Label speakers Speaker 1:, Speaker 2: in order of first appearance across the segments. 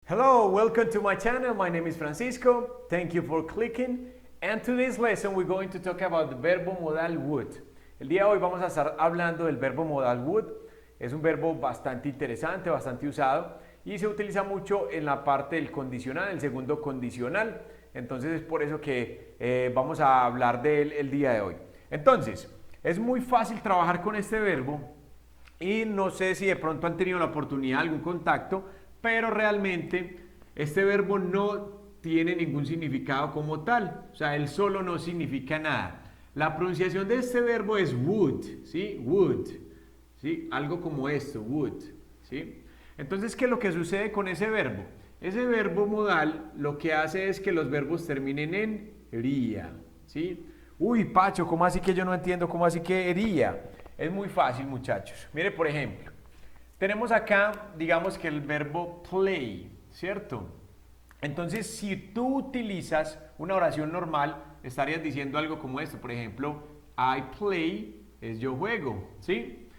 Speaker 1: Hello, welcome to my channel. My name is Francisco. Thank you for clicking. And today's lesson we're going to talk about the verbo modal would. El día de hoy vamos a estar hablando del verbo modal would. Es un verbo bastante interesante, bastante usado y se utiliza mucho en la parte del condicional, el segundo condicional. Entonces es por eso que vamos a hablar de él el día de hoy. Entonces, es muy fácil trabajar con este verbo y no sé si de pronto han tenido la oportunidad, algún contacto, pero realmente este verbo no tiene ningún significado como tal, o sea, él solo no significa nada. La pronunciación de este verbo es would, ¿sí? Would, ¿sí? Algo como esto, would, ¿sí? Entonces, ¿qué es lo que sucede con ese verbo? Ese verbo modal lo que hace es que los verbos terminen en ría, ¿sí? Uy, Pacho, ¿cómo así que yo no entiendo? ¿Cómo así que ría? Es muy fácil, muchachos. Mire, por ejemplo, tenemos acá, digamos que el verbo play, ¿cierto? Entonces, si tú utilizas una oración normal, estarías diciendo algo como esto. Por ejemplo, I play es yo juego, ¿sí?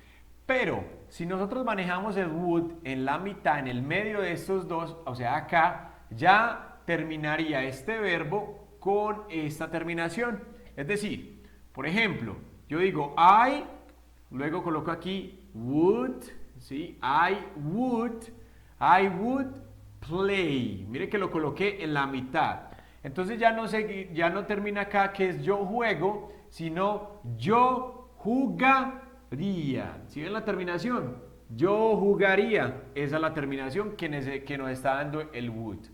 Speaker 1: Pero, si nosotros manejamos el would en la mitad, en el medio de estos dos, o sea, acá, ya terminaría este verbo con esta terminación. Es decir, por ejemplo, yo digo I, luego coloco aquí would, ¿sí? I would play. Mire que lo coloqué en la mitad. Entonces ya no termina acá que es yo juego, sino yo jugaría. ¿Sí ven la terminación? Yo jugaría. Esa es la terminación que nos está dando el would.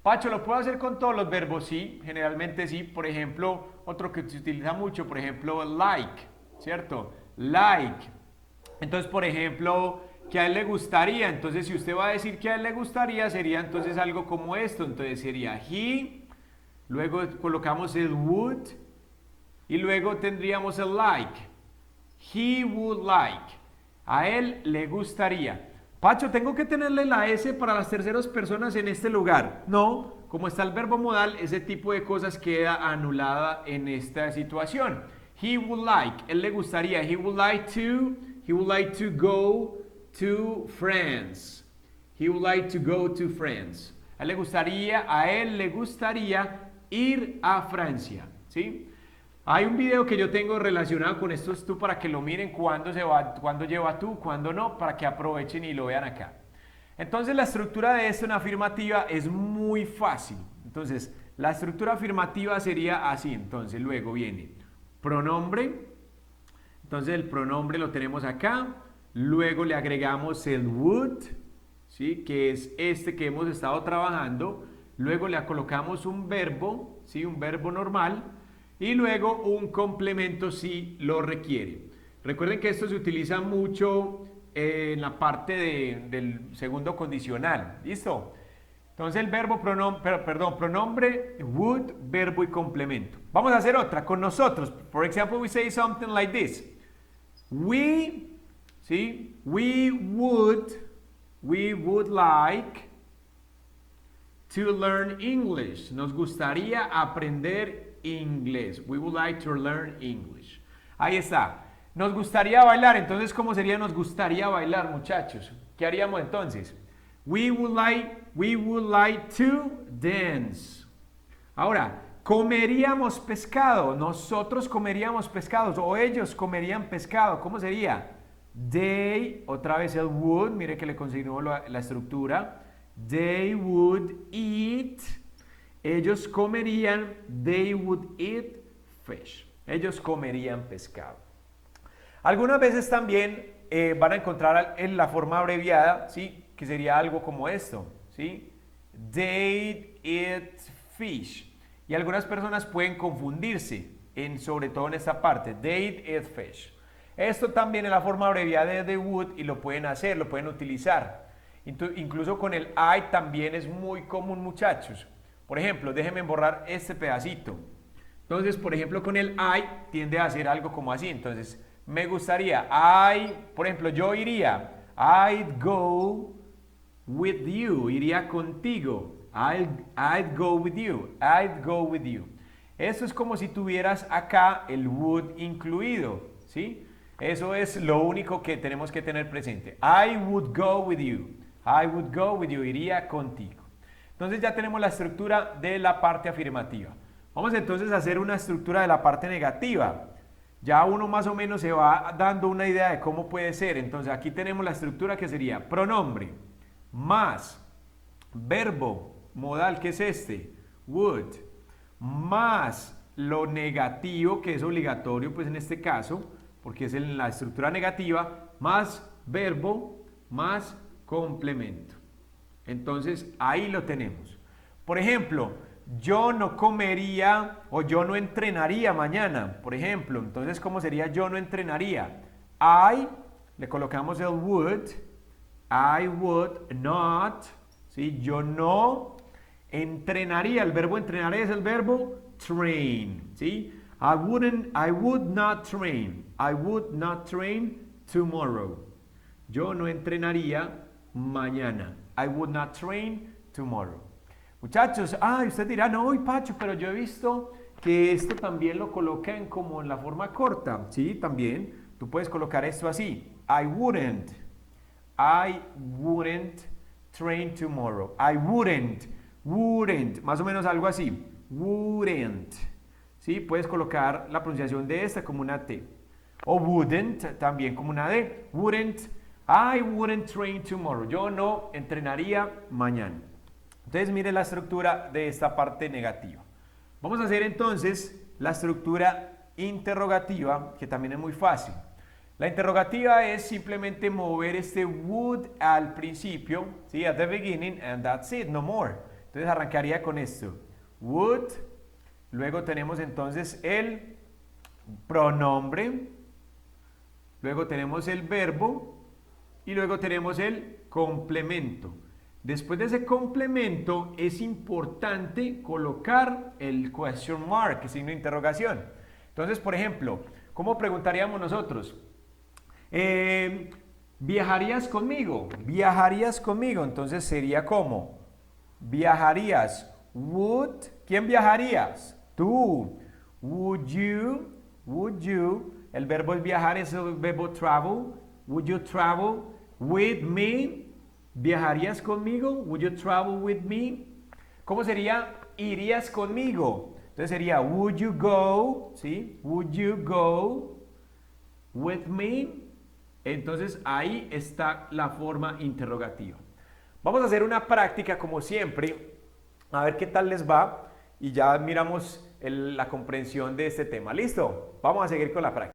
Speaker 1: Pacho, ¿lo puedo hacer con todos los verbos? Sí, generalmente sí. Por ejemplo, otro que se utiliza mucho, por ejemplo, like, ¿cierto? Like. Entonces, por ejemplo, que a él le gustaría. Entonces, si usted va a decir que a él le gustaría, sería entonces algo como esto. Entonces sería he, luego colocamos el would y luego tendríamos el like. He would like. A él le gustaría. Pacho, ¿tengo que tenerle la S para las terceras personas en este lugar? No, como está el verbo modal, ese tipo de cosas queda anulada en esta situación. He would like, él le gustaría. He would like to go to France. He would like to go to France. A él le gustaría ir a Francia, ¿sí? Hay un video que yo tengo relacionado con esto tú para que lo miren cuándo lleva tú, cuándo no, para que aprovechen y lo vean acá. Entonces la estructura de esto en afirmativa es muy fácil. Entonces la estructura afirmativa sería así. Entonces luego viene pronombre. Entonces el pronombre lo tenemos acá. Luego le agregamos el would, ¿sí? Que es este que hemos estado trabajando. Luego le colocamos un verbo, ¿sí? Un verbo normal. Y luego un complemento si lo requiere. Recuerden que esto se utiliza mucho en la parte del segundo condicional. ¿Listo? Entonces el verbo pronombre, would, verbo y complemento. Vamos a hacer otra con nosotros. For example, we say something like this. ¿Sí? We would like to learn English. Nos gustaría aprender inglés. We would like to learn English. Ahí está. Nos gustaría bailar. Entonces, ¿cómo sería nos gustaría bailar, muchachos? ¿Qué haríamos entonces? We would like to dance. Ahora, comeríamos pescado. Nosotros comeríamos pescados o ellos comerían pescado. ¿Cómo sería? They, otra vez el would, mire que le consignó la estructura. They would eat. Ellos comerían, they would eat fish. Ellos comerían pescado. Algunas veces también van a encontrar en la forma abreviada, ¿sí? Que sería algo como esto, ¿sí? They eat fish. Y algunas personas pueden confundirse, sobre todo en esta parte. They eat fish. Esto también es la forma abreviada de the would y lo pueden hacer, lo pueden utilizar. Incluso con el I también es muy común, muchachos. Por ejemplo, déjenme borrar este pedacito. Entonces, por ejemplo, con el I tiende a hacer algo como así. Entonces, me gustaría, por ejemplo, yo iría, I'd go with you, iría contigo. I'd go with you, I'd go with you. Eso es como si tuvieras acá el would incluido, ¿sí? Eso es lo único que tenemos que tener presente. I would go with you, iría contigo. Entonces ya tenemos la estructura de la parte afirmativa. Vamos entonces a hacer una estructura de la parte negativa. Ya uno más o menos se va dando una idea de cómo puede ser. Entonces aquí tenemos la estructura que sería pronombre más verbo modal, que es este, would, más lo negativo, que es obligatorio pues en este caso, porque es en la estructura negativa, más verbo más complemento. Entonces ahí lo tenemos. Por ejemplo, yo no comería o yo no entrenaría mañana, por ejemplo. Entonces, ¿cómo sería yo no entrenaría? Le colocamos el would, I would not, ¿sí? Yo no entrenaría, el verbo entrenar es el verbo train, ¿sí? I would not train tomorrow. Yo no entrenaría mañana. I would not train tomorrow. Muchachos, usted dirá, no, Pacho, pero yo he visto que esto también lo colocan como en la forma corta. Sí, también. Tú puedes colocar esto así. I wouldn't train tomorrow. I wouldn't, más o menos algo así. Wouldn't. Sí, puedes colocar la pronunciación de esta como una T. O wouldn't, también como una D. I wouldn't train tomorrow. Yo no entrenaría mañana. Entonces mire la estructura de esta parte negativa. Vamos a hacer entonces la estructura interrogativa, que también es muy fácil. La interrogativa es simplemente mover este would al principio, ¿sí? At the beginning, and that's it, no more. Entonces arrancaría con esto. Would, luego tenemos entonces el pronombre, luego tenemos el verbo y luego tenemos el complemento. Después de ese complemento es importante colocar el question mark, el signo de interrogación. Entonces, por ejemplo, ¿cómo preguntaríamos nosotros? ¿Viajarías conmigo? ¿Viajarías conmigo? Entonces sería como, ¿viajarías? Would, ¿quién viajarías? Tú. Would you, el verbo es viajar, es el verbo travel. Would you travel with me? ¿Viajarías conmigo? Would you travel with me? ¿Cómo sería? ¿Irías conmigo? Entonces sería, would you go? ¿Sí? Would you go with me? Entonces ahí está la forma interrogativa. Vamos a hacer una práctica como siempre, a ver qué tal les va y ya miramos la comprensión de este tema. ¿Listo? Vamos a seguir con la práctica.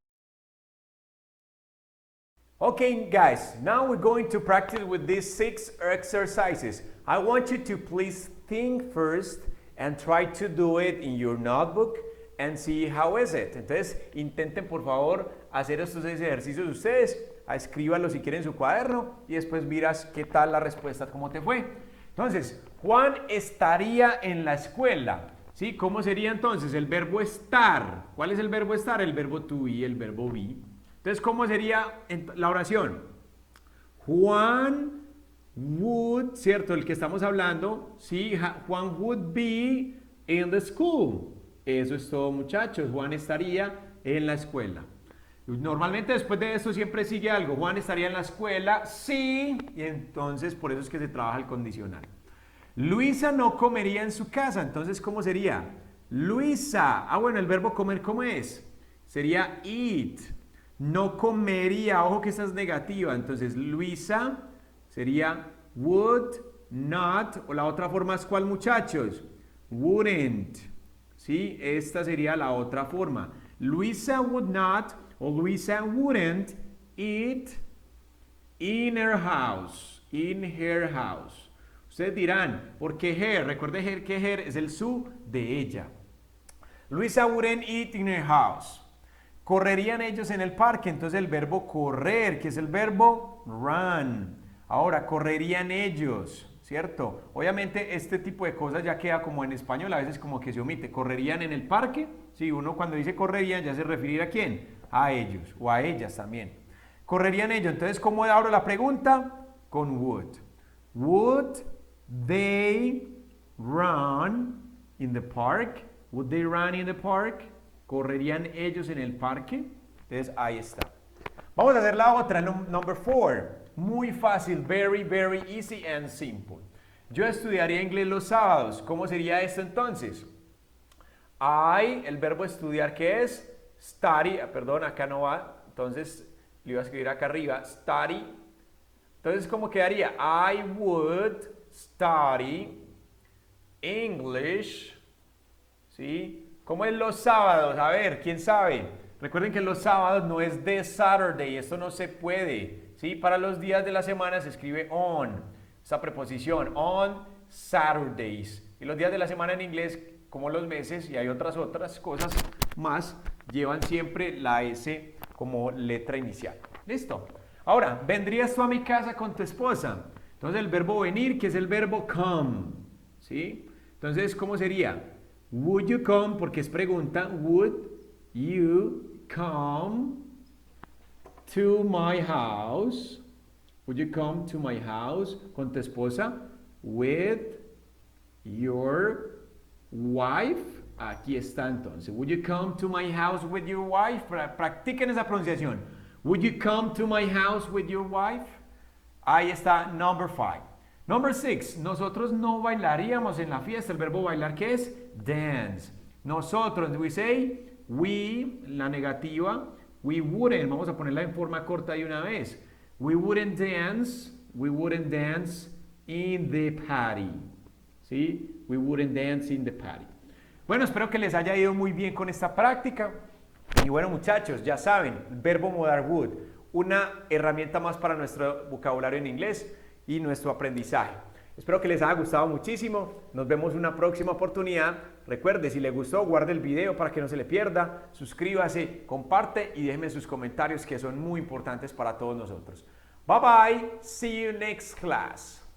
Speaker 1: Okay, guys, now we're going to practice with these 6 exercises. I want you to please think first and try to do it in your notebook and see how is it. Entonces, intenten por favor hacer estos 6 ejercicios ustedes, escríbanlo si quieren en su cuaderno y después miras qué tal la respuesta, cómo te fue. Entonces, Juan estaría en la escuela. ¿Sí? ¿Cómo sería entonces? El verbo estar. ¿Cuál es el verbo estar? El verbo to be, el verbo be. Entonces, ¿cómo sería la oración? Juan would, ¿cierto? El que estamos hablando, sí, Juan would be in the school. Eso es todo, muchachos. Juan estaría en la escuela. Normalmente después de esto siempre sigue algo. Juan estaría en la escuela, sí, y entonces por eso es que se trabaja el condicional. Luisa no comería en su casa, entonces ¿cómo sería? Luisa, bueno, el verbo comer, ¿cómo es? Sería eat. No comería, ojo que esta es negativa, entonces Luisa sería would not, o la otra forma es ¿cuál, muchachos? Wouldn't, ¿sí? Esta sería la otra forma. Luisa would not, o Luisa wouldn't eat in her house, Ustedes dirán, ¿por qué her? Recuerde que her es el su de ella. Luisa wouldn't eat in her house. Correrían ellos en el parque, entonces el verbo correr, que es el verbo run. Ahora, correrían ellos, ¿cierto? Obviamente este tipo de cosas ya queda como en español, a veces como que se omite. ¿Correrían en el parque? Sí, uno cuando dice correrían ya se refiere a quién, a ellos o a ellas también. Correrían ellos, entonces ¿cómo abro la pregunta? Con would. Would they run in the park? Would they run in the park? ¿Correrían ellos en el parque? Entonces ahí está. Vamos a hacer la otra, number 4. Muy fácil, very, very easy and simple. Yo estudiaría inglés los sábados. ¿Cómo sería esto entonces? El verbo estudiar, ¿qué es? Study, perdón, acá no va, entonces le iba a escribir acá arriba, study. Entonces, ¿cómo quedaría? I would study English, ¿sí? ¿Cómo es los sábados? A ver, ¿quién sabe? Recuerden que los sábados no es de Saturday, esto no se puede, ¿sí? Para los días de la semana se escribe on, esa preposición, on Saturdays. Y los días de la semana en inglés, como los meses, y hay otras cosas más, llevan siempre la S como letra inicial. ¿Listo? Ahora, ¿vendrías tú a mi casa con tu esposa? Entonces el verbo venir, que es el verbo come, ¿sí? Entonces, ¿cómo sería? Would you come? Porque es pregunta. Would you come to my house? Would you come to my house con tu esposa? With your wife. Aquí está entonces. Would you come to my house with your wife? Practiquen esa pronunciación. Would you come to my house with your wife? Ahí está, number 5. Number 6. Nosotros no bailaríamos en la fiesta. El verbo bailar, ¿qué es? Dance. Nosotros, we say, we, la negativa, we wouldn't. Vamos a ponerla en forma corta de una vez. We wouldn't dance in the party. ¿Sí? We wouldn't dance in the party. Bueno, espero que les haya ido muy bien con esta práctica. Y bueno, muchachos, ya saben, verbo modal would, una herramienta más para nuestro vocabulario en inglés y nuestro aprendizaje. Espero que les haya gustado muchísimo. Nos vemos en una próxima oportunidad. Recuerde, si le gustó, guarde el video para que no se le pierda. Suscríbase, comparte y déjenme sus comentarios que son muy importantes para todos nosotros. Bye bye. See you next class.